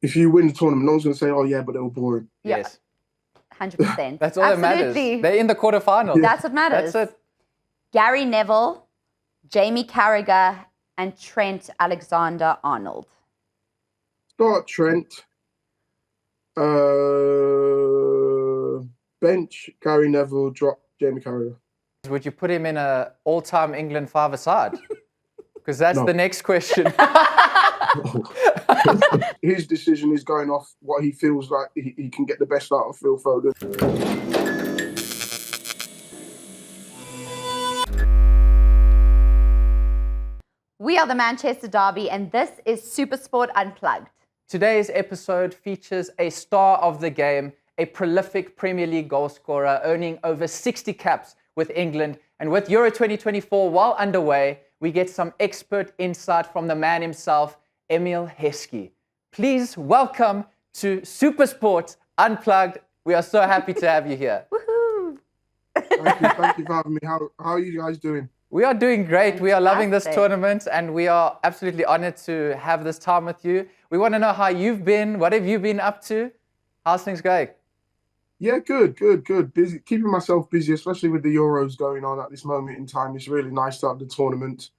if you win the tournament, no one's going to say, "Oh yeah, but they were boring." Yeah. Yes. 100%. That's all that matters. They're in the quarterfinals. That's what matters. That's it. Gary Neville, Jamie Carragher, and Trent Alexander-Arnold. Start Trent. Bench Gary Neville. Drop Jamie Carragher. Would you put him in a all-time England five-a-side? Because that's the next question. His decision is going off what he feels like he can get the best out of Phil Foden. We are the Manchester Derby, and this is SuperSport Unplugged. Today's episode features a star of the game, a prolific Premier League goalscorer, earning over 60 caps with England. And with Euro 2024 well underway, we get some expert insight from the man himself, Emile Heskey. Please welcome to SuperSport Unplugged. We are so happy to have you here. Woohoo! Thank you for having me. How are you guys doing? We are doing great. Fantastic. We are loving this tournament, and we are absolutely honored to have this time with you. We want to know how you've been. What have you been up to? How's things going? Yeah, good. Busy, keeping myself busy, especially with the Euros going on at this moment in time. It's really nice to have the tournament.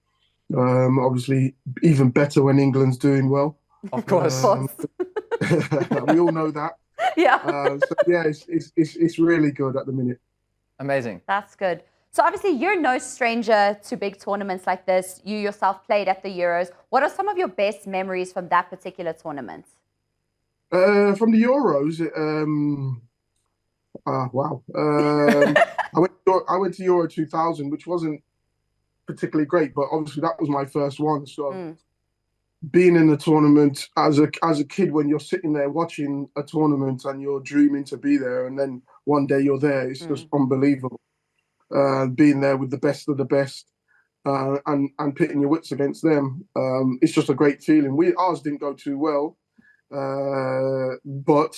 Obviously, even better when England's doing well. Of course. We all know that. Yeah. So yeah, it's really good at the minute. Amazing. That's good. So obviously you're no stranger to big tournaments like this. You yourself played at the Euros. What are some of your best memories from that particular tournament? From the Euros, wow. I went to Euro 2000, which wasn't particularly great, but obviously that was my first one. So being in the tournament as a kid, when you're sitting there watching a tournament and you're dreaming to be there, and then one day you're there, it's just unbelievable. Being there with the best of the best and pitting your wits against them, it's just a great feeling. Ours didn't go too well, but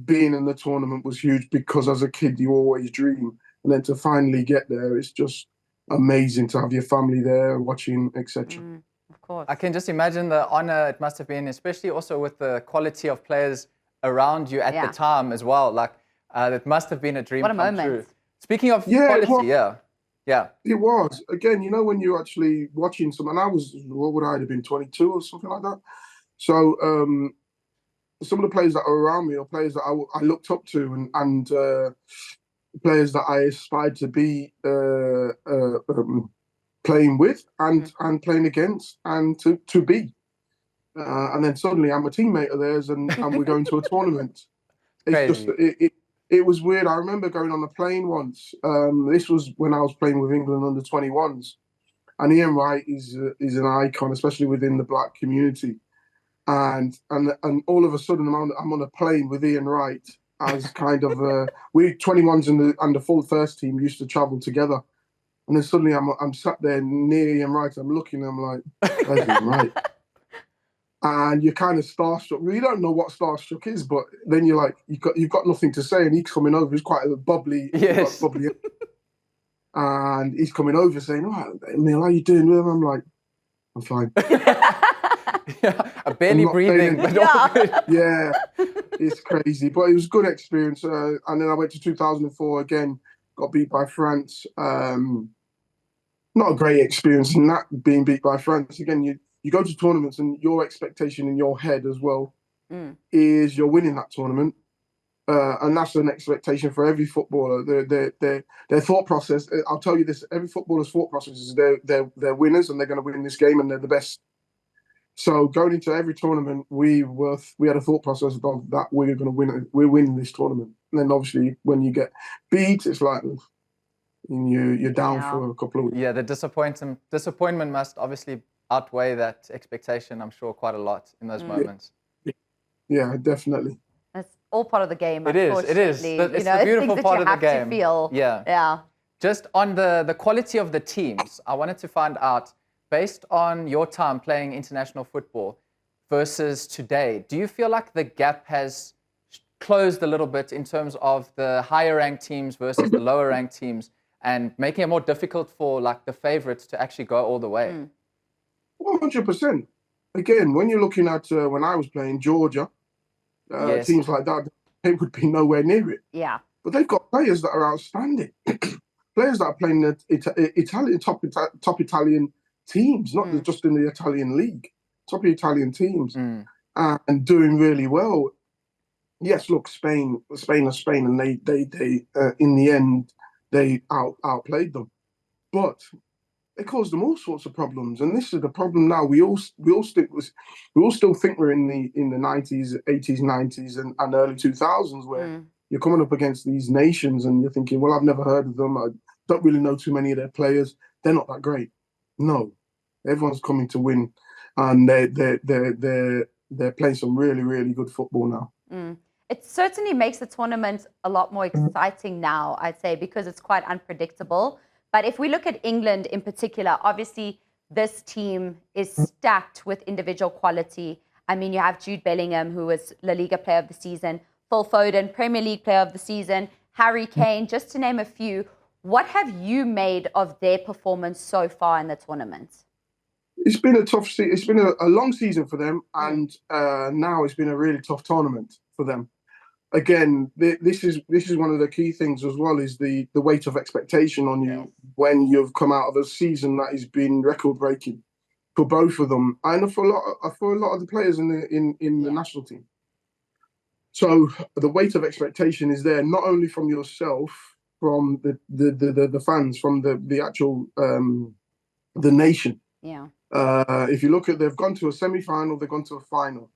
being in the tournament was huge because as a kid you always dream, and then to finally get there, it's just amazing to have your family there watching, etc. Of course. I can just imagine the honor it must have been, especially also with the quality of players around you at the time as well. Like, it must have been a dream come true. Speaking of quality, It was. Again, you know, when you're actually watching someone, what would I have been, 22 or something like that? So some of the players that are around me are players that I looked up to and players that I aspired to be playing with and playing against and to be. And then suddenly I'm a teammate of theirs and we're going to a tournament. It's just, it was weird. I remember going on a plane once. This was when I was playing with England under 21s. And Ian Wright is an icon, especially within the black community. And all of a sudden, I'm on a plane with Ian Wright as kind of we 21s and the full first team used to travel together. And then suddenly I'm sat there near Ian Wright. I'm looking. I'm like, where's Ian Wright? And you're kind of starstruck. You don't know what starstruck is, but then you're like, you've got nothing to say, and he's coming over. He's quite a bubbly, and he's coming over saying, "Oh, Emile, how you doing?" And I'm like, "I'm fine." I'm barely breathing. Yeah, it's crazy, but it was a good experience. And then I went to 2004 again, got beat by France. Not a great experience in that, being beat by France. Again, you go to tournaments and your expectation in your head as well is you're winning that tournament. And that's an expectation for every footballer. Their thought process, I'll tell you this, every footballer's thought process is they're winners and they're going to win this game and they're the best. So going into every tournament, we had a thought process of that we're going to win it. We're winning this tournament. And then obviously when you get beat, it's like you're down for a couple of weeks. Yeah, the disappointment must obviously outweigh that expectation, I'm sure, quite a lot in those moments. Yeah, definitely. It's all part of the game. It is. It's the beautiful part of the game. Feel. Yeah. Just on the quality of the teams, I wanted to find out, based on your time playing international football versus today, do you feel like the gap has closed a little bit in terms of the higher ranked teams versus the lower ranked teams, and making it more difficult for like the favorites to actually go all the way? 100%. again, when you're looking at when I was playing Georgia, Yes. teams like that, they would be nowhere near it. Yeah. But they've got players that are outstanding. Players that are playing the Italian top Italian teams, not just in the Italian league, top Italian teams, and doing really well. Yes, look, Spain are Spain, and they in the end they outplayed them, but they caused them all sorts of problems. And this is the problem now. We all still think we're in the 90s, 80s, 90s, and early 2000s where you're coming up against these nations and you're thinking, well, I've never heard of them. I don't really know too many of their players. They're not that great. No, everyone's coming to win, and they're playing some really, really good football now. It certainly makes the tournament a lot more exciting now, I'd say, because it's quite unpredictable. But if we look at England in particular, obviously this team is stacked with individual quality. I mean, you have Jude Bellingham, who was La Liga Player of the Season, Phil Foden, Premier League Player of the Season, Harry Kane, just to name a few. What have you made of their performance so far in the tournament? It's been a tough season. It's been a long season for them, and now it's been a really tough tournament for them. Again, this is one of the key things as well, is the weight of expectation on you when you've come out of a season that has been record breaking for both of them, and for a lot of the players in the national team. So the weight of expectation is there, not only from yourself, from the fans, from the actual the nation. Yeah. If you look at, they've gone to a semi-final, they've gone to a final.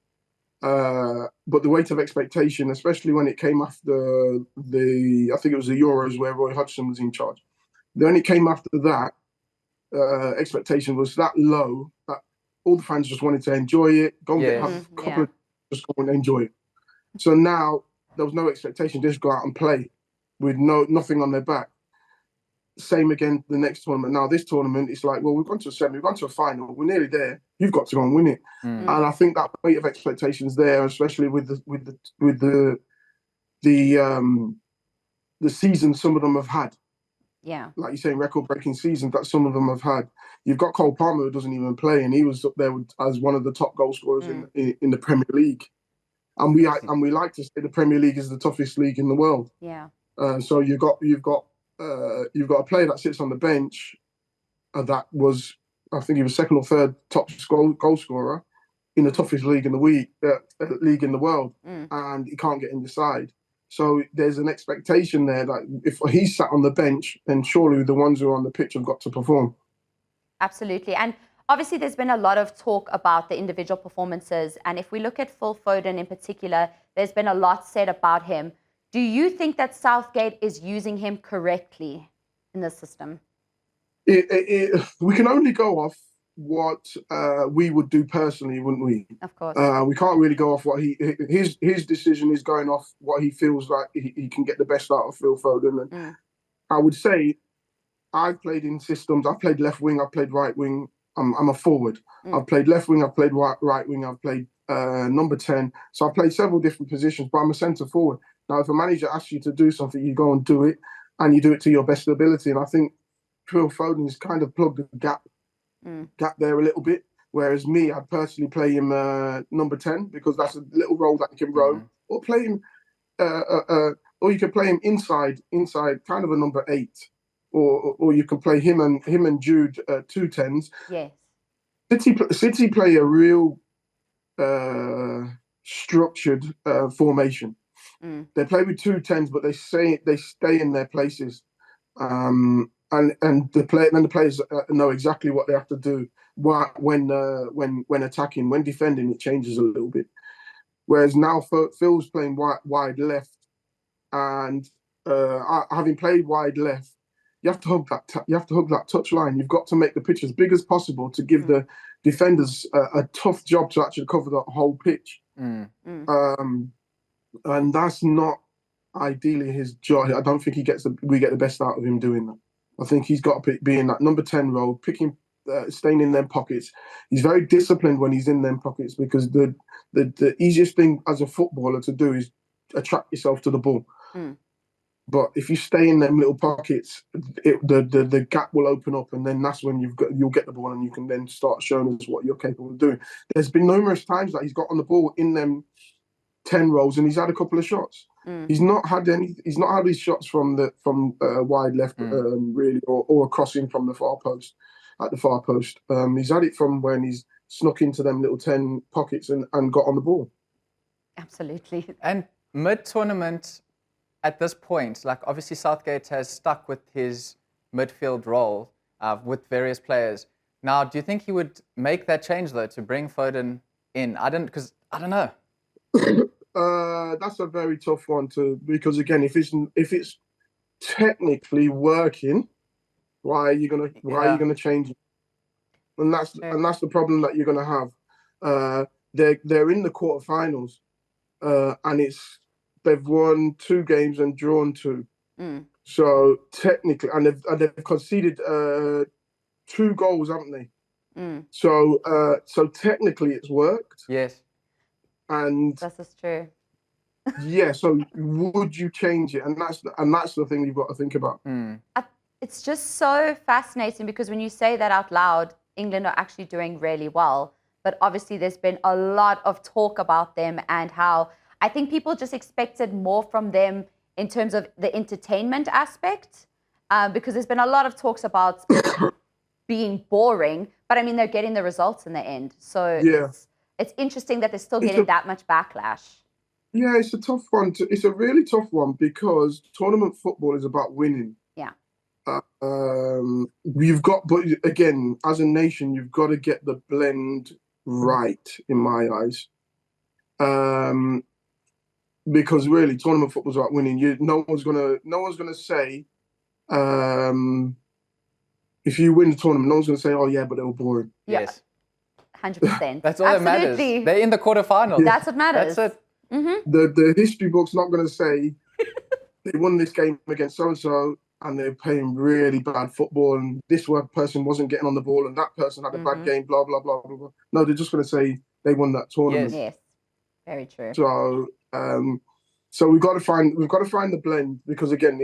But the weight of expectation, especially when it came after I think it was the Euros where Roy Hodgson was in charge. When it came after that, expectation was that low that all the fans just wanted to enjoy it, go and have a couple of, just go and enjoy it. So now there was no expectation, just go out and play with nothing on their back. Same again the next tournament. Now this tournament, it's like, well, we've gone to a semi, we've gone to a final, we're nearly there. You've got to go and win it. And I think that weight of expectations there, especially with the season some of them have had. Yeah, like you're saying, record-breaking seasons that some of them have had. You've got Cole Palmer, who doesn't even play, and he was up there as one of the top goal scorers in the Premier League. And we like to say the Premier League is the toughest league in the world. Yeah. So you've got a player that sits on the bench that was, I think he was second or third top goal scorer in the toughest league in the world, and he can't get in the side. So there's an expectation there that if he's sat on the bench, then surely the ones who are on the pitch have got to perform. Absolutely. And obviously there's been a lot of talk about the individual performances. And if we look at Phil Foden in particular, there's been a lot said about him. Do you think that Southgate is using him correctly in the system? We can only go off what we would do personally, wouldn't we? Of course. We can't really go off what his decision is going off what he feels like he can get the best out of Phil Foden. And I would say I've played in systems. I've played left wing. I've played right wing. I'm a forward. I've played left wing. I've played right wing. I've played number 10. So I've played several different positions, but I'm a centre forward. Now, if a manager asks you to do something, you go and do it, and you do it to your best ability. And I think Phil Foden has kind of plugged the gap there a little bit. Whereas me, I'd personally play him number 10 because that's a little role that he can roam, or play him, or you can play him inside, kind of a number 8, or you can play him and Jude 2 10s. Yes. City play a real structured formation. They play with 2 10s, but they stay in their places. And the players know exactly what they have to do when attacking. When defending, it changes a little bit. Whereas now Phil's playing wide left, and having played wide left, you have to hug that touch line. You've got to make the pitch as big as possible to give the defenders a tough job to actually cover the whole pitch. And that's not ideally his job. I don't think we get the best out of him doing that. I think he's got to be in that number 10 role, staying in them pockets. He's very disciplined when he's in them pockets, because the easiest thing as a footballer to do is attract yourself to the ball. But if you stay in them little pockets, the gap will open up, and then that's when you'll get the ball, and you can then start showing us what you're capable of doing. There's been numerous times that he's got on the ball in them 10 rows, and he's had a couple of shots. He's not had his shots from wide left really, or crossing from the far post at the far post. He's had it from when he's snuck into them little 10 pockets and got on the ball. Absolutely. And mid-tournament, at this point, like obviously Southgate has stuck with his midfield role with various players. Now, do you think he would make that change though to bring Foden in? I don't know. That's a very tough one because again, if it's technically working, why are you gonna change it? And that's the problem that you're gonna have. They're in the quarterfinals, and they've won 2 games and drawn 2. So technically, and they've conceded 2 goals, haven't they? So technically, it's worked. Yes. And this is true. Yeah. So would you change it? And that's the thing you've got to think about. It's just so fascinating because when you say that out loud, England are actually doing really well. But obviously, there's been a lot of talk about them and how I think people just expected more from them in terms of the entertainment aspect, because there's been a lot of talks about being boring. But I mean, they're getting the results in the end. So it's interesting that they're still getting that much backlash. Yeah, it's a tough one. It's a really tough one because tournament football is about winning. Yeah. But again, as a nation, you've got to get the blend right, in my eyes. Because really, tournament football is about winning. No one's gonna say, if you win the tournament, no one's gonna say, "Oh yeah, but they were boring." Yes. 100%. That's all that matters. They're in the quarterfinals. That's what matters. That's it. The history book's not going to say they won this game against so-and-so and they're playing really bad football and this person wasn't getting on the ball and that person had a bad game, blah, blah, blah, blah, blah. No, they're just going to say they won that tournament. Yes. Very true. So we've got to find the blend because again,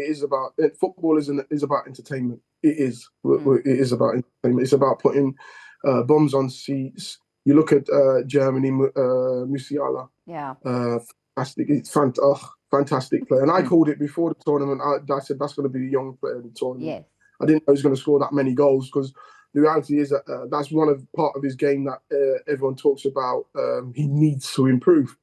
football is about entertainment. It is. It is about entertainment. It's about putting bums on seats. You look at Germany, Musiala. Yeah. Fantastic. It's fantastic player. And I called it before the tournament. I said that's going to be the young player in the tournament. Yes. I didn't know he was going to score that many goals because the reality is that that's part of his game that everyone talks about. He needs to improve.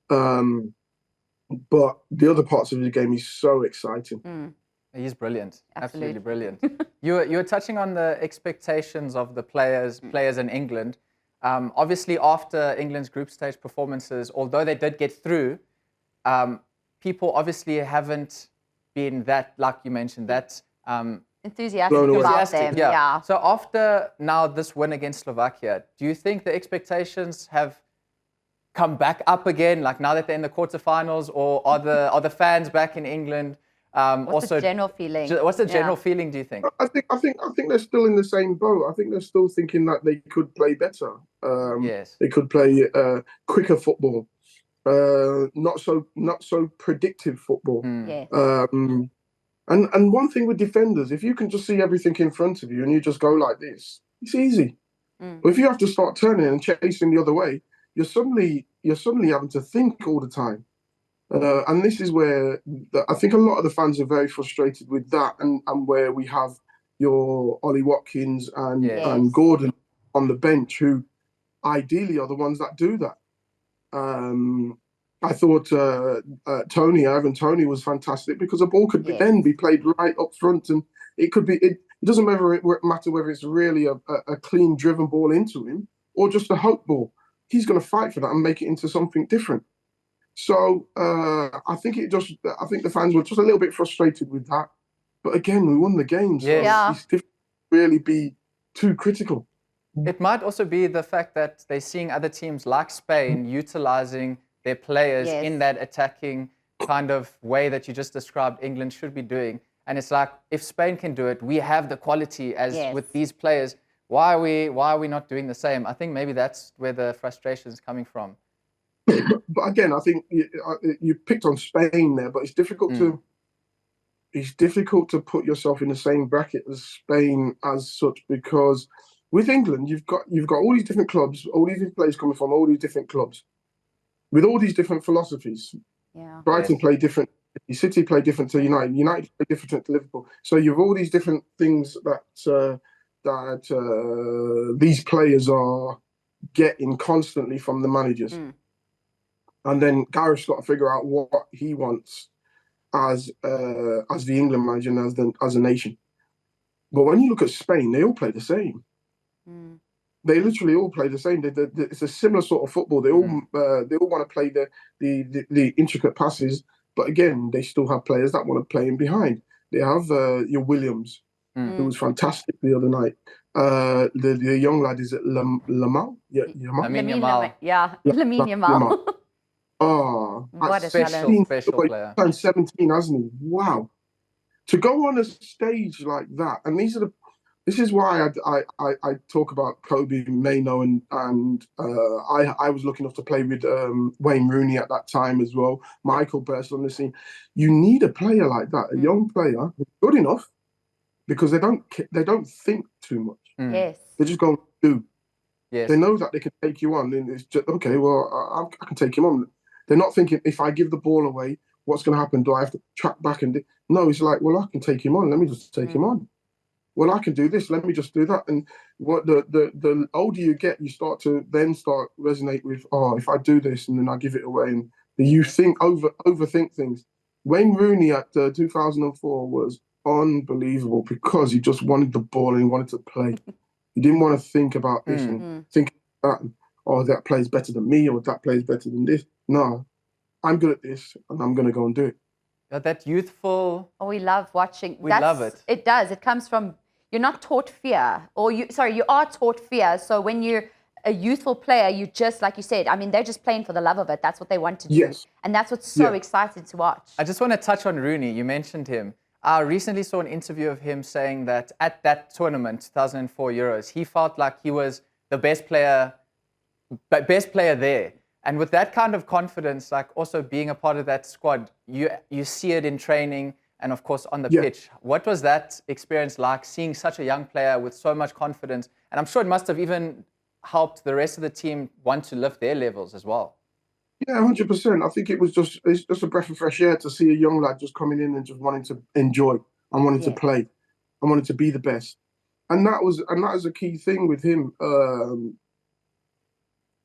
But the other parts of his game, he's so exciting. He's brilliant. Absolutely brilliant. You were touching on the expectations of the players in England. Obviously, after England's group stage performances, although they did get through, people obviously haven't been that, like you mentioned, that enthusiastic about them. Yeah. So after now this win against Slovakia, do you think the expectations have come back up again? Like now that they're in the quarterfinals, or are the fans back in England? What's the general feeling? What's the general feeling, do you think? I think they're still in the same boat. I think they're still thinking that they could play better. Yes. They could play quicker football, not so predictive football. Yes. And one thing with defenders, if you can just see everything in front of you and you just go like this, it's easy. But if you have to start turning and chasing the other way, you're suddenly having to think all the time. And this is where I think a lot of the fans are very frustrated with that, and where we have your Ollie Watkins and Gordon on the bench, who ideally are the ones that do that. I thought Ivan Toney was fantastic because the ball could then be played right up front, and it doesn't matter whether it's really a clean driven ball into him or just a hope ball. He's going to fight for that and make it into something different. So I think the fans were just a little bit frustrated with that. But again, we won the game, so it's difficult to really be too critical. It might also be the fact that they're seeing other teams like Spain utilizing their players in that attacking kind of way that you just described England should be doing. And it's like, if Spain can do it, we have the quality as with these players. Why are we not doing the same? I think maybe that's where the frustration is coming from. But again, I think you picked on Spain there, but it's difficult it's difficult to put yourself in the same bracket as Spain as such, because with England you've got all these different clubs, all these different players coming from all these different clubs with all these different philosophies. Yeah. Brighton play different, City play different to United, United play different to Liverpool. So you have all these different things that these players are getting constantly from the managers. And then Gareth's got to figure out what he wants as the England manager and as a nation. But when you look at Spain, they all play the same. They literally all play the same. It's a similar sort of football. They all want to play the intricate passes, but again, they still have players that want to play in behind. They have your Williams, who was fantastic the other night. The young lad, is it Lamel? Yeah, Lamine Yamal. Oh, what a special player. He's 17, hasn't he? Wow. To go on a stage like that, and this is why I talk about Kobe, Maino, and I was lucky enough to play with Wayne Rooney at that time as well. Michael burst on the scene. You need a player like that, a young player, good enough, because they don't think too much. Yes. They just go do. Yes. They know that they can take you on, and it's just okay. Well, I can take him on. They're not thinking, if I give the ball away, what's going to happen? Do I have to track back and no? It's like, well, I can take him on. Let me just take him on. Well, I can do this. Let me just do that. And what the older you get, you start to resonate with, if I do this and then I give it away, and you overthink things. Wayne Rooney at 2004 was unbelievable because he just wanted the ball and he wanted to play. He didn't want to think about this and think that, that player's better than me, or that player's better than this. No, I'm good at this and I'm going to go and do it. That youthful... Oh, we love watching. We love it. It does. It comes from, you're not taught fear, you are taught fear. So when you're a youthful player, you just, like you said, I mean, they're just playing for the love of it. That's what they want to do. Yes. And that's what's so exciting to watch. I just want to touch on Rooney. You mentioned him. I recently saw an interview of him saying that at that tournament, 2004 Euros, he felt like he was the best player there. And with that kind of confidence, like also being a part of that squad, you see it in training and of course on the pitch. What was that experience like, seeing such a young player with so much confidence? And I'm sure it must have even helped the rest of the team want to lift their levels as well. Yeah, 100%. I think it's just a breath of fresh air to see a young lad just coming in and just wanting to enjoy and wanting to play and wanting to be the best. And that is a key thing with him.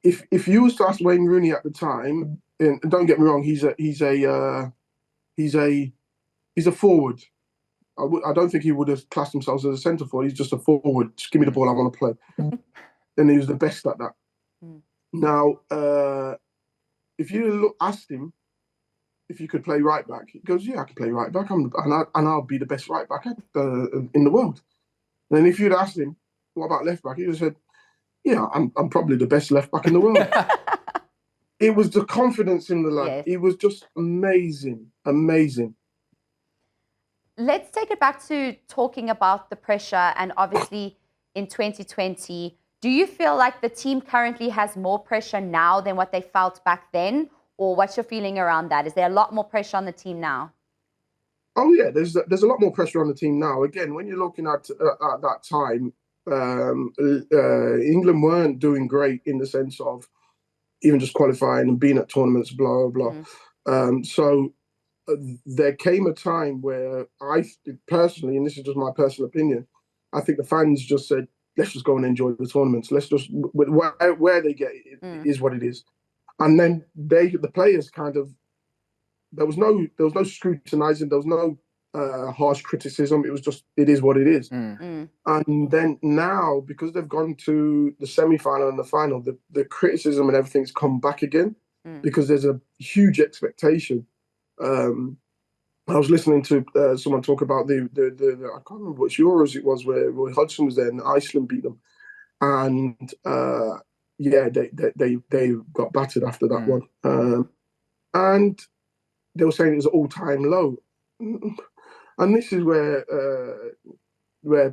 If you was to ask Wayne Rooney at the time, and don't get me wrong, he's a forward. I don't think he would have classed himself as a centre forward. He's just a forward. Just give me the ball, I want to play. And he was the best at that. Now, if you asked him if you could play right back, he goes, "Yeah, I can play right back, and I'll be the best right back in the world." And then if you'd asked him, "What about left back?" he just said, "Yeah, I'm probably the best left back in the world." It was the confidence in the lad. Yes. It was just amazing, amazing. Let's take it back to talking about the pressure, and obviously in 2020, do you feel like the team currently has more pressure now than what they felt back then? Or what's your feeling around that? Is there a lot more pressure on the team now? Oh yeah, there's a lot more pressure on the team now. Again, when you're looking at that time, England weren't doing great in the sense of even just qualifying and being at tournaments, blah, blah, blah. So there came a time where I personally, and this is just my personal opinion, I think the fans just said, let's just go and enjoy the tournaments. Let's just, where they get it, is what it is. And then the players kind of, there was no scrutinizing, there was no harsh criticism. It was just, it is what it is. And then now, because they've gone to the semi-final and the final, the criticism and everything's come back again because there's a huge expectation. I was listening to someone talk about the I can't remember which Euros it was where Roy Hodgson was there and Iceland beat them, and they got battered after that one, and they were saying it was an all-time low, and this is where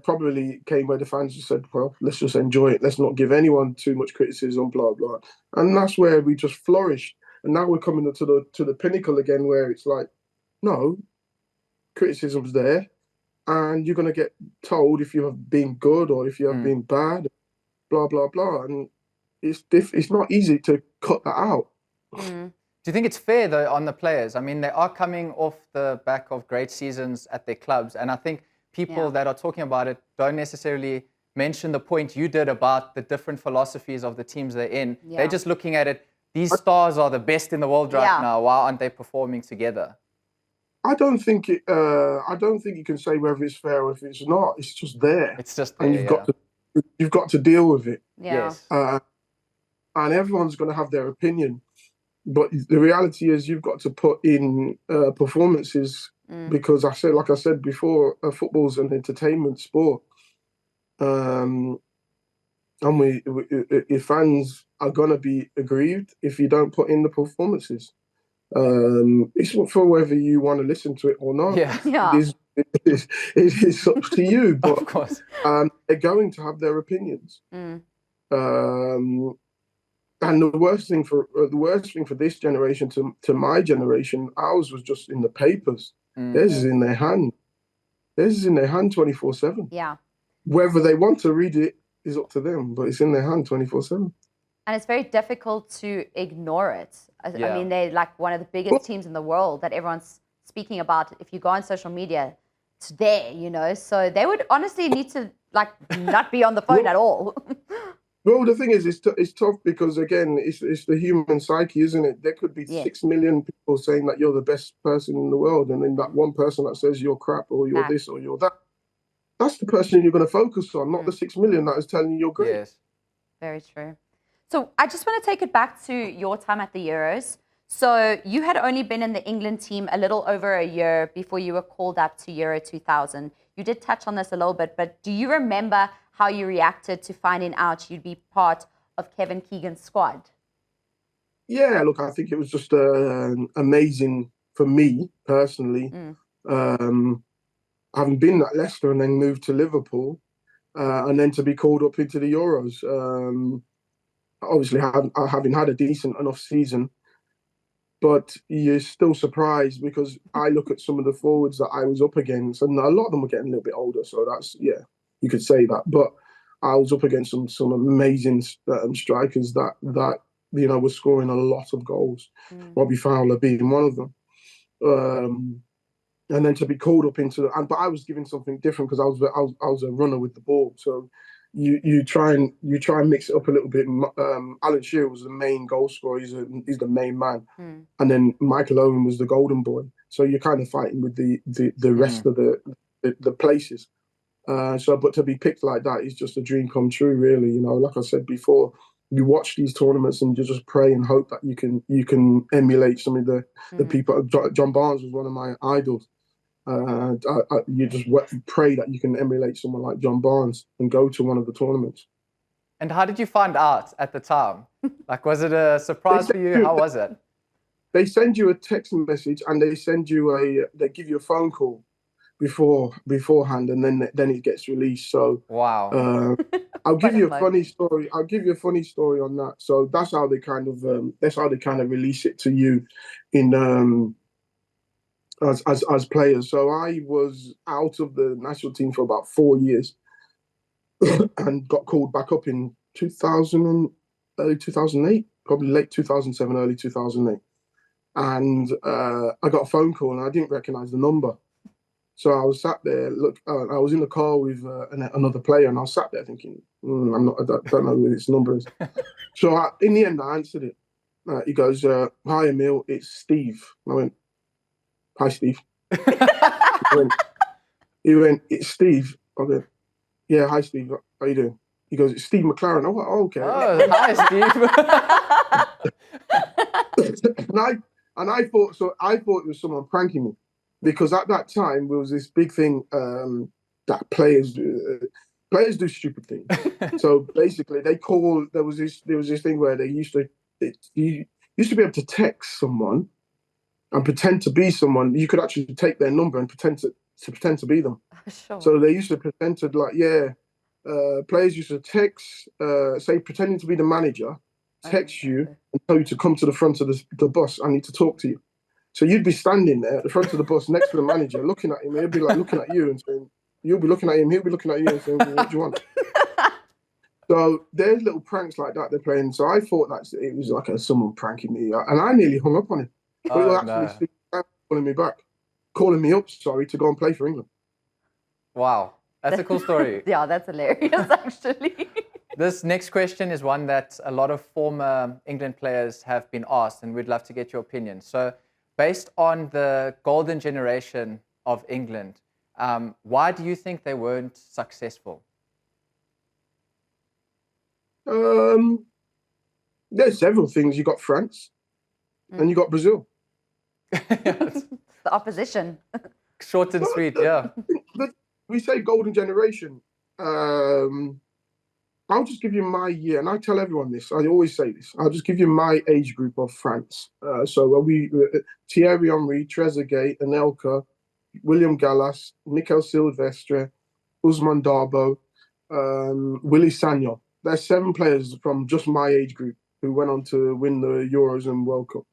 probably came where the fans just said, well, let's just enjoy it, let's not give anyone too much criticism, blah blah, and that's where we just flourished, and now we're coming to the pinnacle again where it's like, no, criticism's there, and you're going to get told if you have been good or if you have been bad, blah, blah, blah. And it's not easy to cut that out. Do you think it's fair, though, on the players? I mean, they are coming off the back of great seasons at their clubs, and I think people that are talking about it don't necessarily mention the point you did about the different philosophies of the teams they're in. They're just looking at it, these stars are the best in the world right now. Why aren't they performing together? I don't think you can say whether it's fair or if it's not. It's just there. It's just there, and you've got to deal with it. Yes. And everyone's going to have their opinion. But the reality is you've got to put in performances because like I said before, football's an entertainment sport. And your fans are going to be aggrieved if you don't put in the performances. It's for whether you want to listen to it or not. It is up to you. But, of course. They're going to have their opinions. And the worst thing for this generation to my generation, ours was just in the papers. Theirs is in their hand. Theirs is in their hand 24/7. Yeah. Whether they want to read it is up to them, but it's in their hand 24/7. And it's very difficult to ignore it. I mean, they're like one of the biggest teams in the world that everyone's speaking about. If you go on social media, it's there, you know. So they would honestly need to like not be on the phone at all. Well, the thing is, it's tough because, again, it's the human psyche, isn't it? There could be 6 million people saying that you're the best person in the world, and then that one person that says you're crap or you're this or you're that. That's the person you're going to focus on, not the 6 million that is telling you you're great. Yes. Very true. So I just want to take it back to your time at the Euros. So you had only been in the England team a little over a year before you were called up to Euro 2000. You did touch on this a little bit, but do you remember how you reacted to finding out you'd be part of Kevin Keegan's squad? Yeah, look, I think it was just amazing for me personally. Having been at Leicester and then moved to Liverpool, and then to be called up into the Euros. Obviously, having had a decent enough season, but you're still surprised because I look at some of the forwards that I was up against, and a lot of them were getting a little bit older. So that's, you could say that. But I was up against some amazing strikers that were scoring a lot of goals. Robbie Fowler being one of them. And then to be called up into, but I was given something different because I was a runner with the ball. So you try and mix it up a little bit. Alan Shearer was the main goal scorer. He's the main man, and then Michael Owen was the golden boy. So you're kind of fighting with the rest of the places. But to be picked like that is just a dream come true, really. You know, like I said before, you watch these tournaments and you just pray and hope that you can emulate some of the people. John Barnes was one of my idols. You just pray that you can emulate someone like John Barnes and go to one of the tournaments. And how did you find out at the time? Like, was it a surprise for you? How was it? They send you a text message and they give you a phone call beforehand, and then it gets released. So wow. I'll give you a funny story. I'll give you a funny story on that. So that's how they kind of release it to you in as players. So I was out of the national team for about 4 years and got called back up in early 2008, probably late 2007, early 2008. And I got a phone call and I didn't recognize the number. So I was sat there, I was in the car with another player, and I was sat there thinking, I don't know who this number is. So in the end, I answered it. He goes, "Hi, Emile, it's Steve." I went, "Hi, Steve." He went, "It's Steve." I went, "Yeah, hi, Steve. How you doing?" He goes, "It's Steve McLaren." I went, "Oh, okay." Oh, hi, Steve. and I thought it was someone pranking me. Because at that time, there was this big thing that players do stupid things. So basically, there was this thing where you used to be able to text someone and pretend to be someone. You could actually take their number and pretend to be them. Sure. So they used to pretend to players used to text, say pretending to be the manager, text you and tell you to come to the front of the bus. I need to talk to you. So you'd be standing there at the front of the bus next to the manager, looking at him. He'd be like looking at you and saying, you'll be looking at him, he'll be looking at you and saying, well, what do you want? So there's little pranks like that they're playing. So I thought that it was like someone pranking me. And I nearly hung up on him. But he was actually calling me back. Calling me up, sorry, to go and play for England. Wow. That's a cool story. Yeah, that's hilarious, actually. This next question is one that a lot of former England players have been asked, and we'd love to get your opinion. So, based on the golden generation of England, why do you think they weren't successful? There's several things. You got France and you got Brazil. The opposition. Short and sweet, yeah. We say golden generation. I'll just give you my year, and I tell everyone this. I always say this. I'll just give you my age group of France. So Thierry Henry, Trezeguet, Anelka, William Gallas, Mikel Silvestre, Ousmane Darboe, Willy Sagnol. There's 7 players from just my age group who went on to win the Euros and World Cup.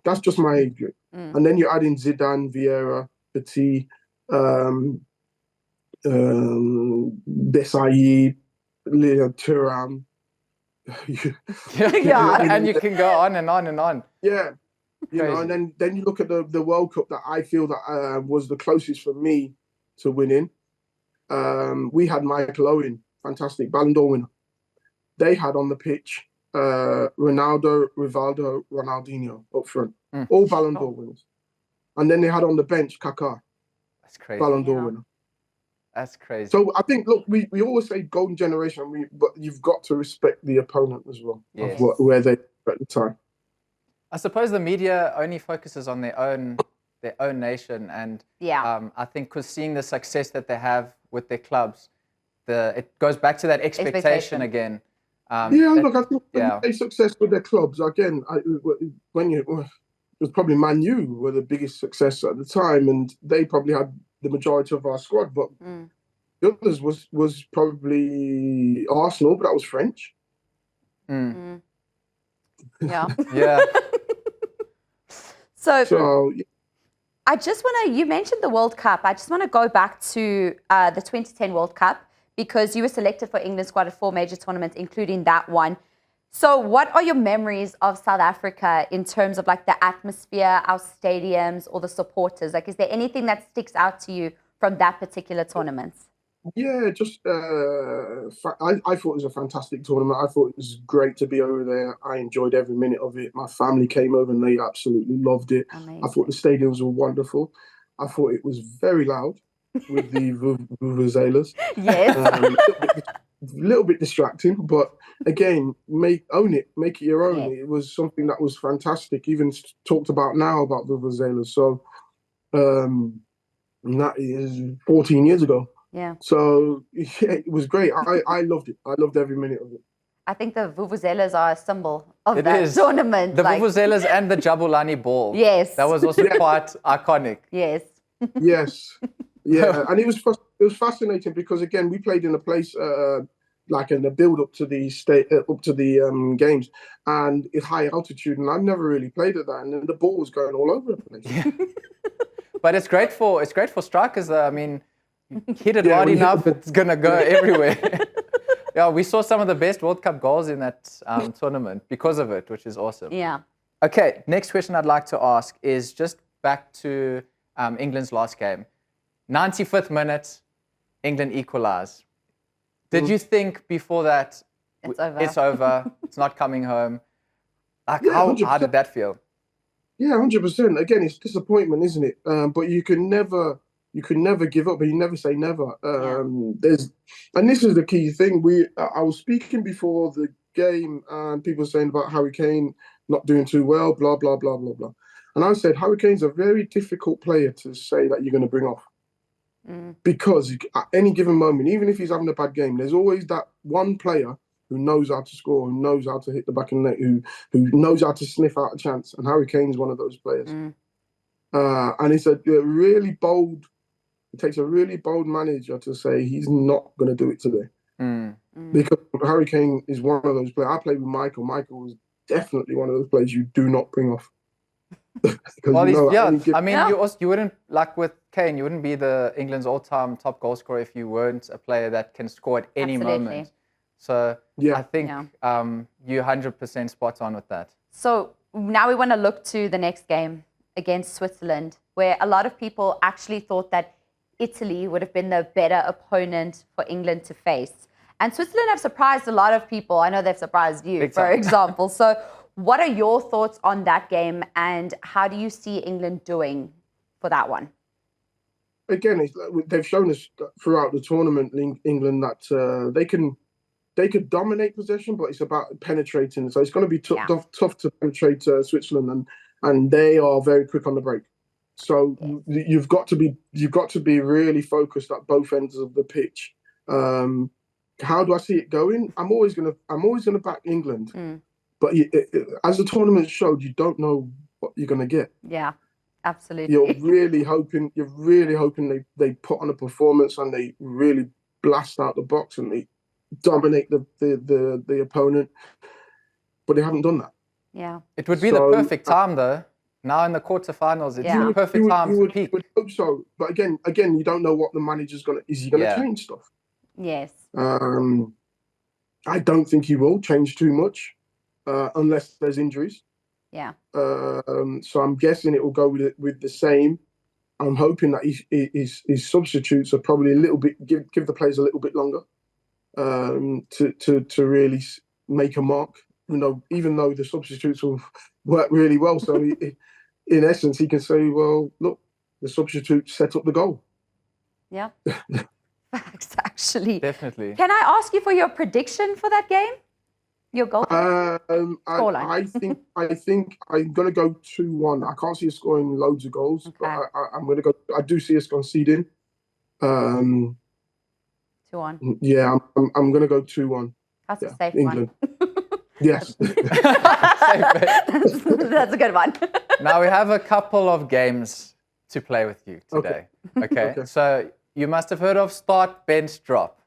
That's just my age group. And then you add in Zidane, Vieira, Petit, Desailly, Leo Thuram. And you can go on and on and on. Yeah. You know, and then you look at the World Cup that I feel that was the closest for me to winning. We had Michael Owen, fantastic Ballon d'Or winner. They had on the pitch Ronaldo, Rivaldo, Ronaldinho up front, all Ballon d'Or winners. And then they had on the bench Kaká. That's crazy. Ballon d'Or winner. That's crazy. So I think, look, we always say golden generation, but you've got to respect the opponent as well, of where they were at the time. I suppose the media only focuses on their own nation, and I think because seeing the success that they have with their clubs, it goes back to that expectation again. Look, I think they success with their clubs again. It was probably Man U were the biggest success at the time, and they probably had the majority of our squad. But the others was probably Arsenal, but that was French. Yeah. Yeah. So I just want to, you mentioned the World Cup. I just want to go back to the 2010 World Cup, because you were selected for England squad at 4 major tournaments, including that one. So what are your memories of South Africa in terms of like the atmosphere, our stadiums, or the supporters? Like, is there anything that sticks out to you from that particular tournament? Yeah, just I thought it was a fantastic tournament. I thought it was great to be over there. I enjoyed every minute of it. My family came over and they absolutely loved it. Amazing. I thought the stadiums were wonderful. I thought it was very loud with the vuvuzelas. Yes. A little bit distracting, but again, own it, make it your own. Yeah. It was something that was fantastic. Even talked about now about vuvuzelas. So that is 14 years ago. Yeah. So it was great. I loved it. I loved every minute of it. I think the vuvuzelas are a symbol of that tournament. The vuvuzelas and the Jabulani ball. Yes. That was also quite iconic. Yes. Yes. Yeah, and it was fascinating because again we played in a place like in the build up to the games, and it's high altitude, and I've never really played at that, and then the ball was going all over the place. Yeah. But it's great for strikers. I mean, hit it hard enough, it's gonna go everywhere. Yeah, we saw some of the best World Cup goals in that tournament because of it, which is awesome. Yeah. Okay, next question I'd like to ask is just back to England's last game. 95th minute, England equalise. Did you think before that it's over, it's not coming home? Like, how did that feel? Yeah, 100%. Again, it's disappointment, isn't it? But you can never give up, but you never say never. And this is the key thing. I was speaking before the game, and people were saying about Harry Kane not doing too well, blah blah blah blah blah. And I said Harry Kane's a very difficult player to say that you're going to bring off. Because at any given moment, even if he's having a bad game, there's always that one player who knows how to score, who knows how to hit the back of the net, who knows how to sniff out a chance. And Harry Kane's one of those players. And it's a really bold, it takes a really bold manager to say he's not going to do it today. Because Harry Kane is one of those players. I played with Michael. Michael was definitely one of those players you do not bring off. Well, I mean, you wouldn't, like with Kane, you wouldn't be England's all-time top goal scorer if you weren't a player that can score at any moment. So I think you're 100% spot on with that. So now we want to look to the next game against Switzerland, where a lot of people actually thought that Italy would have been the better opponent for England to face. And Switzerland have surprised a lot of people. I know they've surprised you, for example. So what are your thoughts on that game, and how do you see England doing for that one? Again, they've shown us throughout the tournament, England, that they could dominate possession, but it's about penetrating. So it's going to be tough to penetrate Switzerland, and they are very quick on the break. So you've got to be really focused at both ends of the pitch. How do I see it going? I'm always gonna back England, but as the tournament showed, you don't know what you're gonna get. Yeah, absolutely. You're really hoping they put on a performance and they really blast out the box and they dominate the opponent, but they haven't done that. Yeah, it would be the perfect time though. Now in the quarterfinals, it's the perfect time to peak. You would hope so, but again, you don't know what the manager's gonna. Is he gonna change stuff? Yes. I don't think he will change too much, unless there's injuries. Yeah. So I'm guessing it will go with the same. I'm hoping that his substitutes are probably a little bit give the players a little bit longer, to really make a mark. Even though the substitutes will work really well, so in essence, he can say, "Well, look, the substitute set up the goal." Yeah. Facts, actually. Definitely. Can I ask you for your prediction for that game? Your goal? Scoreline. I think I'm gonna go 2-1. I can't see us scoring loads of goals, but I'm gonna go. I do see us conceding. 2-1. Yeah, I'm gonna go 2-1. That's a safe England. one. Yes. That's a good one. Now we have a couple of games to play with you today. Okay. So you must have heard of start, bench, drop.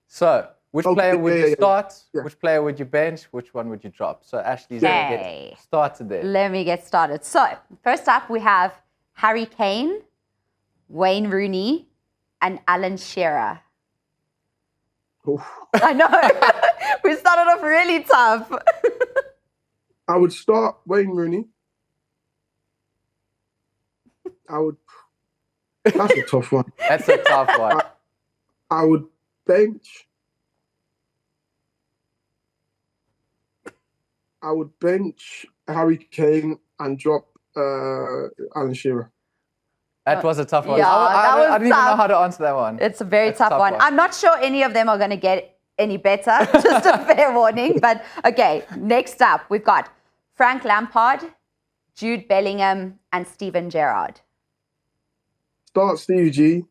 So which player would you start? Yeah. Which player would you bench? Which one would you drop? So Ashley's going to get started there. Let me get started. So first up, we have Harry Kane, Wayne Rooney, and Alan Shearer. Oof. I know. We started off really tough. I would start Wayne Rooney. That's a tough one. That's a tough one. I would bench. Harry Kane and drop Alan Shearer. That was a tough one. Yeah, I didn't even know how to answer that one. It's a very tough one. I'm not sure any of them are going to get any better. Just a fair warning. But okay, next up, we've got Frank Lampard, Jude Bellingham, and Steven Gerrard. Start Stevie G.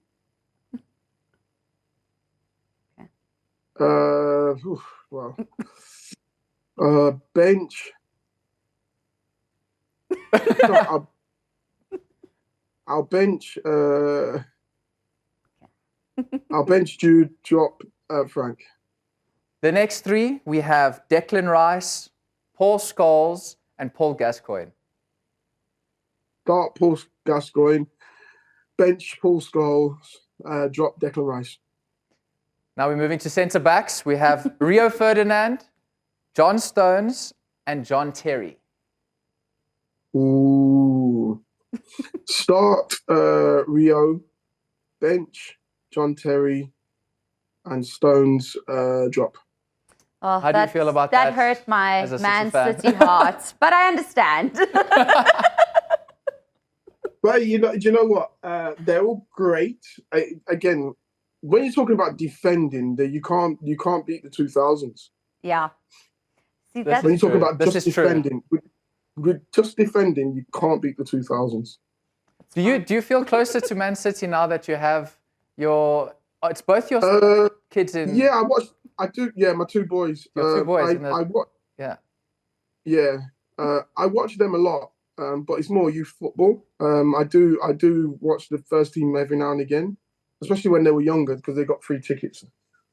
Bench. I'll bench. I'll bench Jude, drop Frank. The next three, we have Declan Rice, Paul Scholes, and Paul Gascoigne. Start Paul Gascoigne, bench Paul Scholes, drop Declan Rice. Now we're moving to centre-backs. We have Rio Ferdinand, John Stones, and John Terry. Ooh. Start Rio, bench John Terry, and Stones, drop. Oh, how do you feel about that? That hurt my Man City heart, but I understand. Well, do you know what? They're all great. Again, when you're talking about defending, you can't beat the 2000s. Yeah. See, when you're talking about just defending, with just defending, you can't beat the 2000s. Do you feel closer to Man City now that you have it's both your kids in? Yeah, I do. Yeah, my two boys. Your two boys. I watch them a lot, but it's more youth football. I do watch the first team every now and again, especially when they were younger because they got free tickets.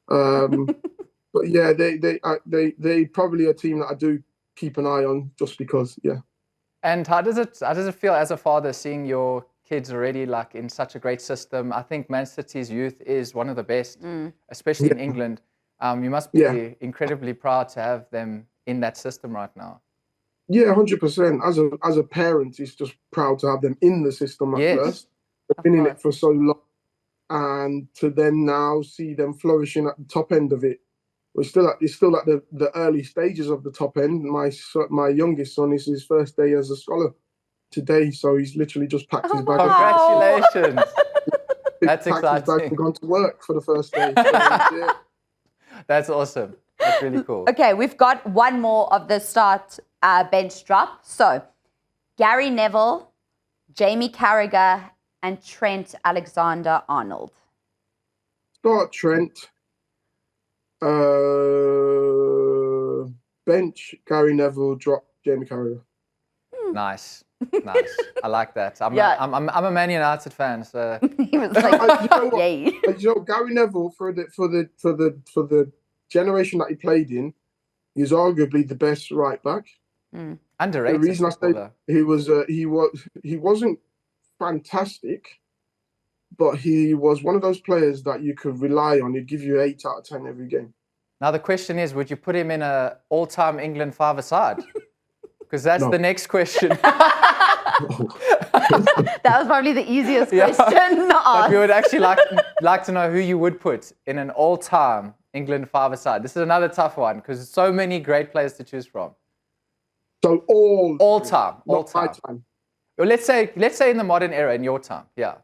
But yeah, they probably a team that I do keep an eye on just because. Yeah. And how does it feel as a father seeing your kids already like in such a great system? I think Man City's youth is one of the best, especially in England. You must be incredibly proud to have them in that system right now. Yeah, 100%. As a parent, he's just proud to have them in the system at first. They've been in it for so long, and to then now see them flourishing at the top end of it. It's still at the early stages of the top end. My youngest son is his first day as a scholar today, so he's literally just packed his bag. Congratulations! That's exciting. His bag and gone to work for the first day. So, yeah. That's awesome. That's really cool. Okay, we've got one more of the start bench drop. So, Gary Neville, Jamie Carragher, and Trent Alexander-Arnold. Start Trent. Bench Gary Neville, drop Jamie Carragher. Nice. I like that. I'm a Man United fan, so he was like, yay. Gary Neville for the generation that he played in, he's arguably the best right back. Underrated. The reason I say he wasn't fantastic, but he was one of those players that you could rely on. He'd give you 8 out of 10 every game. Now the question is, would you put him in an all-time England five-a-side? Because that's the next question. That was probably the easiest question. But we would actually like to know who you would put in an all-time England five-a-side. This is another tough one because there's so many great players to choose from. So all time. Well, let's say in the modern era, in your time, yeah.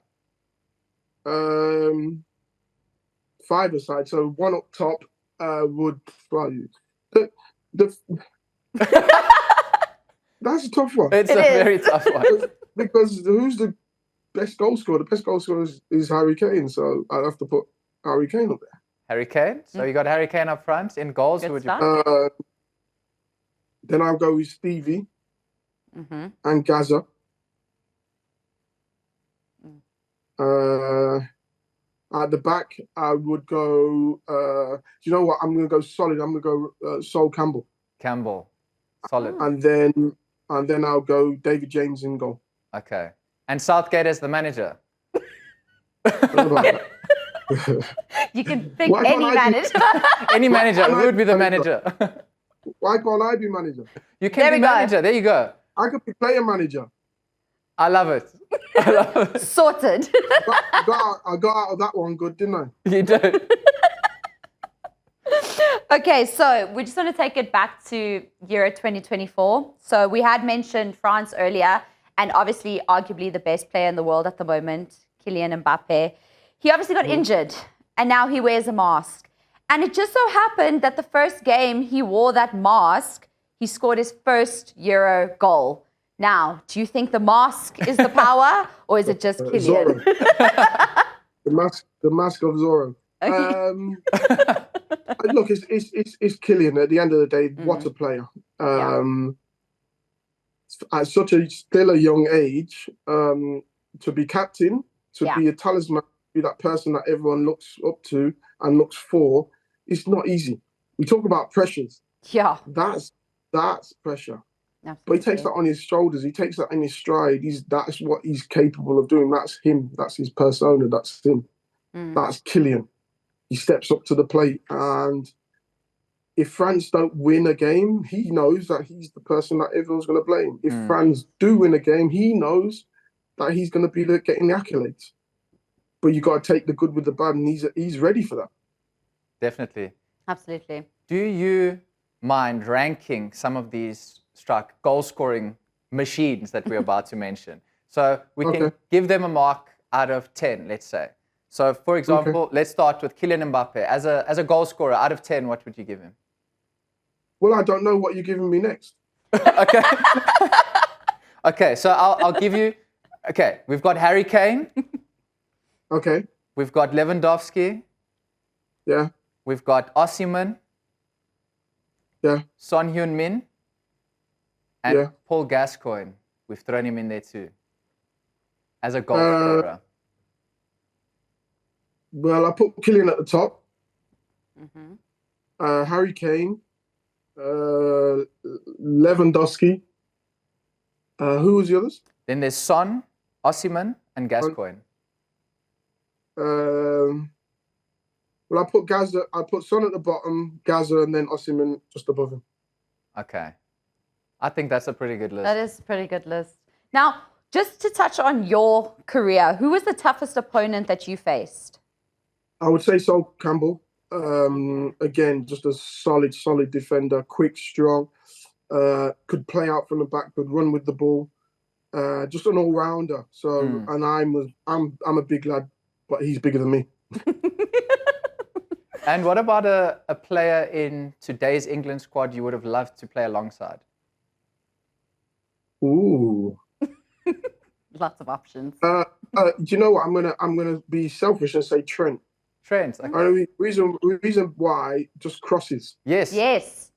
Five-a-side. So one up top would. That's a tough one. It's a very tough one. Because who's the best goal scorer? The best goal scorer is Harry Kane. So I'd have to put Harry Kane up there. Harry Kane? So you got Harry Kane up front in goals. Who would you then I'll go with Stevie and Gaza. At the back, I would go. Do you know what? I'm going to go solid. I'm going to go Sol Campbell. Solid. And then I'll go David James in goal. Okay. And Southgate as the manager. You can pick any manager. Any manager. Who would be the manager? Why can't I be manager? You can be manager. There you go. I could be player manager. I love it. Sorted. I got out of that one good, didn't I? You did. Okay, so we just want to take it back to Euro 2024. So we had mentioned France earlier, and obviously arguably the best player in the world at the moment, Kylian Mbappe. He obviously got injured, and now he wears a mask. And it just so happened that the first game he wore that mask, he scored his first Euro goal. Now, do you think the mask is the power, or is it just Kylian? The mask of Zorro. Look, it's Kylian. At the end of the day, what a player! At such still a young age, to be captain, to be a talisman, be that person that everyone looks up to and looks for, it's not easy. We talk about pressures. Yeah, that's pressure. Absolutely. But he takes that on his shoulders. He takes that in his stride. That's what he's capable of doing. That's him. That's his persona. That's him. That's Kylian. He steps up to the plate, and if France don't win a game, he knows that he's the person that everyone's going to blame. If France do win a game, he knows that he's going to be getting the accolades. But you got to take the good with the bad, and he's ready for that. Definitely. Absolutely. Do you mind ranking some of these goal-scoring machines that we're about to mention? So we can give them a mark out of 10, let's say. So, for example, let's start with Kylian Mbappe. As a goal scorer, out of 10, what would you give him? Well, I don't know what you're giving me next. Okay. Okay, so I'll give you... Okay, we've got Harry Kane. Okay. We've got Lewandowski. Yeah. We've got Osimhen. Yeah. Son Heung-min. And Paul Gascoigne. We've thrown him in there too. As a goal scorer. Well, I put Kylian at the top. Harry Kane. Lewandowski. Who was the others? Then there's Son, Osimhen, and Gascoigne. Well, I put Gaza. I put Son at the bottom, Gaza, and then Osimhen just above him. Okay. I think that's a pretty good list. That is a pretty good list. Now, just to touch on your career, who was the toughest opponent that you faced? I would say Sol Campbell. Again, just a solid defender, quick, strong, could play out from the back, could run with the ball, just an all-rounder. So, and I'm a big lad, but he's bigger than me. And what about a player in today's England squad you would have loved to play alongside? Ooh. Lots of options. Do you know what? I'm gonna be selfish and say Trent. Trent. Okay. Only reason why, just crosses. Yes. Yes.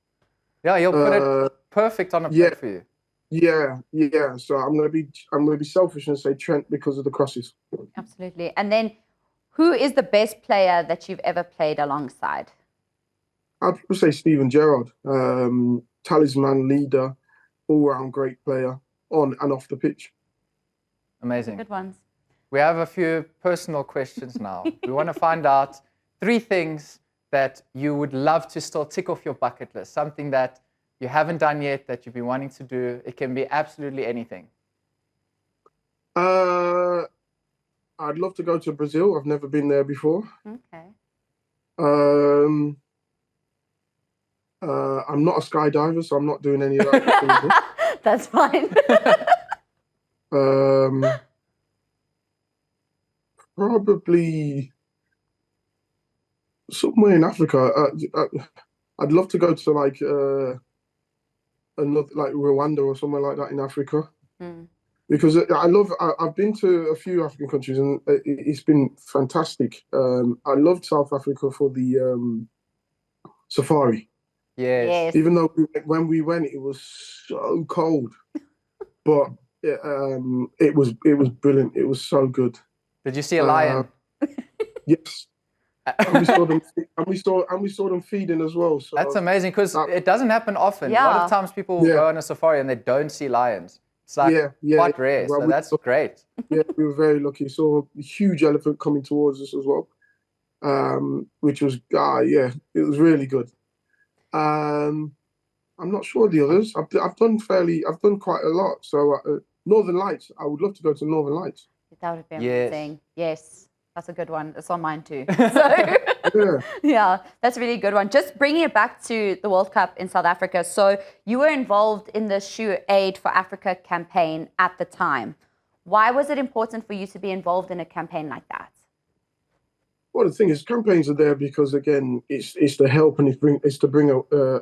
Yeah, he'll put it perfect on a plate for you. Yeah. So I'm gonna be selfish and say Trent because of the crosses. Absolutely. And then, who is the best player that you've ever played alongside? I'd say Steven Gerrard. Talisman, leader, all-round great player on and off the pitch. Amazing. Good ones. We have a few personal questions now. We want to find out 3 things that you would love to still tick off your bucket list, something that you haven't done yet that you've been wanting to do. It can be absolutely anything. I'd love to go to Brazil. I've never been there before. Okay. I'm not a skydiver, so I'm not doing any of that. That's fine. Probably somewhere in Africa. I'd love to go to like another, like Rwanda or somewhere like that in Africa. Because I've been to a few African countries and it's been fantastic. I loved South Africa for the safari. Yes. Even though when we went, it was so cold, but it was brilliant. It was so good. Did you see a lion? Yes. And we saw them feeding as well. So that's amazing because it doesn't happen often. Yeah. A lot of times people go on a safari and they don't see lions. It's like quite rare. Well, so that's great. Yeah, we were very lucky. Saw a huge elephant coming towards us as well, which was it was really good. I'm not sure the others. I've done quite a lot. So Northern Lights. I would love to go to Northern Lights. That would be amazing. Yes, that's a good one. It's on mine too. So, yeah, that's a really good one. Just bringing it back to the World Cup in South Africa. So you were involved in the Shoe Aid for Africa campaign at the time. Why was it important for you to be involved in a campaign like that? Well, the thing is, campaigns are there because, again, it's to help and it's to bring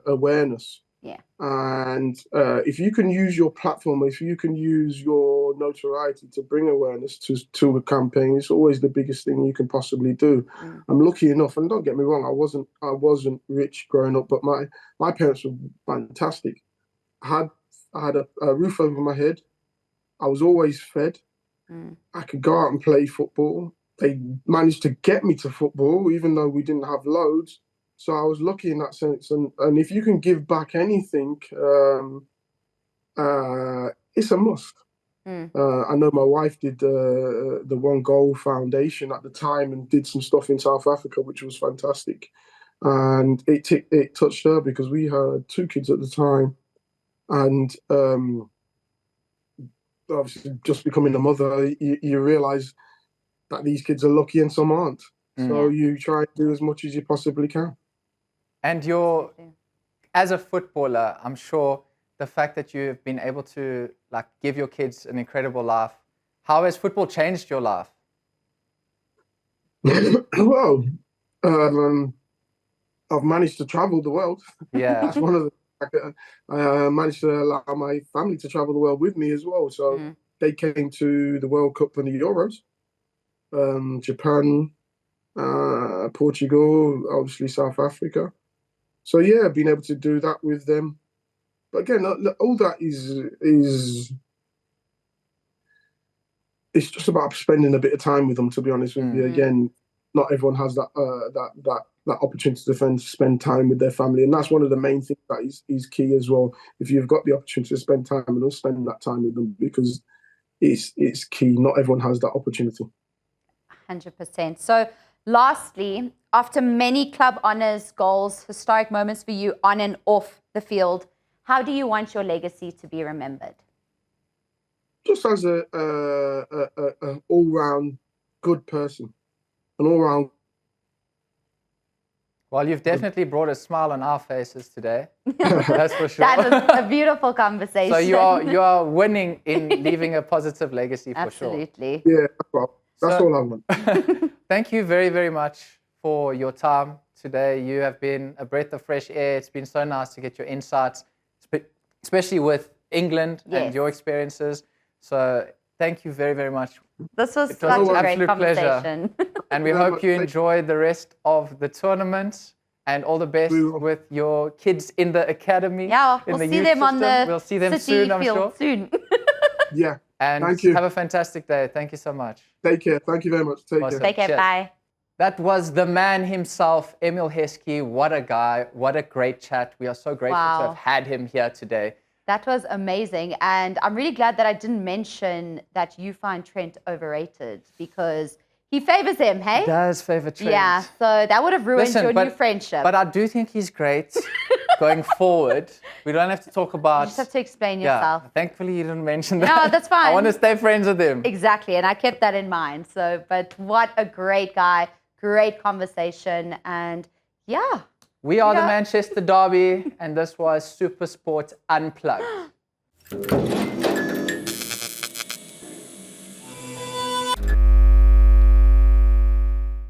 awareness. Yeah. And if you can use your platform, if you can use your notoriety to bring awareness to a campaign, it's always the biggest thing you can possibly do. I'm lucky enough, and don't get me wrong, I wasn't rich growing up, but my parents were fantastic. I had a roof over my head. I was always fed. I could go out and play football. They managed to get me to football, even though we didn't have loads. So I was lucky in that sense. And if you can give back anything, it's a must. I know my wife did the One Goal Foundation at the time and did some stuff in South Africa, which was fantastic. And it touched her because we had 2 kids at the time. And obviously just becoming a mother, you realise that these kids are lucky and some aren't. So you try and do as much as you possibly can. And as a footballer, I'm sure the fact that you've been able to give your kids an incredible life, how has football changed your life? Well, I've managed to travel the world. Yeah. That's one of the I managed to allow my family to travel the world with me as well. So they came to the World Cup and the Euros. Japan, Portugal, obviously South Africa. So yeah, being able to do that with them. But again, all that is it's just about spending a bit of time with them. To be honest with you, again, not everyone has that that opportunity to spend time with their family. And that's one of the main things that is key as well. If you've got the opportunity to spend time with them, spend that time with them, because it's key. Not everyone has that opportunity. 100%. So lastly, after many club honours, goals, historic moments for you on and off the field, how do you want your legacy to be remembered? Just as a all-round good person, an all-round. Well, you've definitely brought a smile on our faces today. That's for sure. That was a beautiful conversation. So you are winning in leaving a positive legacy for Absolutely. sure. Yeah, that's all I want. Thank you very, very much for your time today. You have been a breath of fresh air. It's been so nice to get your insights, especially with England and your experiences. So thank you very, very much. This was such a great conversation. And we hope you enjoy the rest of the tournament, and all the best with your kids in the academy. Yeah, we'll see them on the We'll see them soon, I'm sure. Soon. Yeah. And thank you. Have a fantastic day. Thank you so much. Take care. Thank you very much. Take care. Take care. Cheers. Bye. That was the man himself, Emile Heskey. What a guy. What a great chat. We are so grateful to have had him here today. That was amazing. And I'm really glad that I didn't mention that you find Trent overrated, because he favors him, hey? He does favor Trent. Yeah, so that would have ruined your new friendship. But I do think he's great going forward. We don't have to talk about... You just have to explain yourself. Thankfully, you didn't mention that. No, that's fine. I want to stay friends with him. Exactly, and I kept that in mind. So, but what a great guy, great conversation, and yeah. We are the Manchester Derby, and this was Super Sport Unplugged.